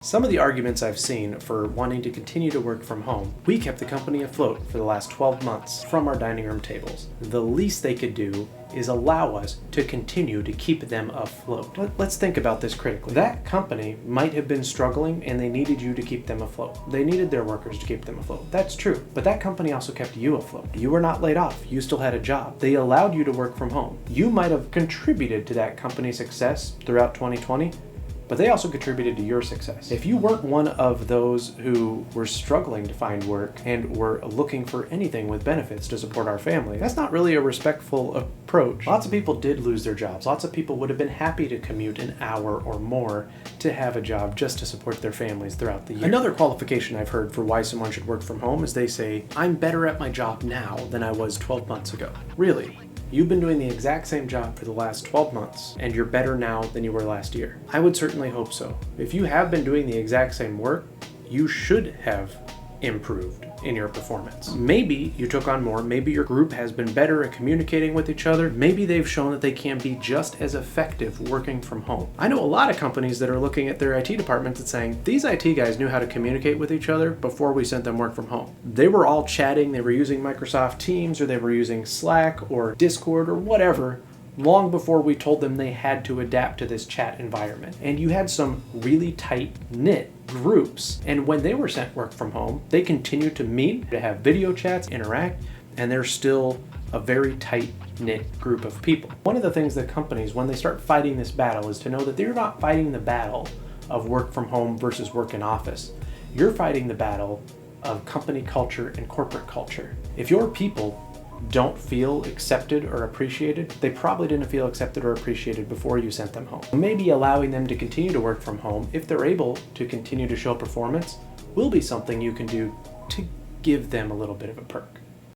Some of the arguments I've seen for wanting to continue to work from home: we kept the company afloat for the last 12 months from our dining room tables. The least they could do is allow us to continue to keep them afloat. Let's think about this critically. That company might have been struggling and they needed you to keep them afloat. They needed their workers to keep them afloat. That's true. But that company also kept you afloat. You were not laid off. You still had a job. They allowed you to work from home. You might have contributed to that company's success throughout 2020, but they also contributed to your success. If you weren't one of those who were struggling to find work and were looking for anything with benefits to support our family, that's not really a respectful approach. Lots of people did lose their jobs. Lots of people would have been happy to commute an hour or more to have a job just to support their families throughout the year. Another qualification I've heard for why someone should work from home is they say, I'm better at my job now than I was 12 months ago. Really? You've been doing the exact same job for the last 12 months, and you're better now than you were last year. I would certainly hope so. If you have been doing the exact same work, you should have improved in your performance. Maybe you took on more, maybe your group has been better at communicating with each other, maybe they've shown that they can be just as effective working from home. I know a lot of companies that are looking at their IT departments and saying, these IT guys knew how to communicate with each other before we sent them work from home. They were all chatting, they were using Microsoft Teams, or they were using Slack or Discord or whatever, long before we told them they had to adapt to this chat environment. And you had some really tight-knit groups. And when they were sent work from home, they continued to meet, to have video chats, interact, and they're still a very tight-knit group of people. One of the things that companies, when they start fighting this battle, is to know that they're not fighting the battle of work from home versus work in office. You're fighting the battle of company culture and corporate culture. If your people don't feel accepted or appreciated, they probably didn't feel accepted or appreciated before you sent them home. Maybe allowing them to continue to work from home, if they're able to continue to show performance, will be something you can do to give them a little bit of a perk.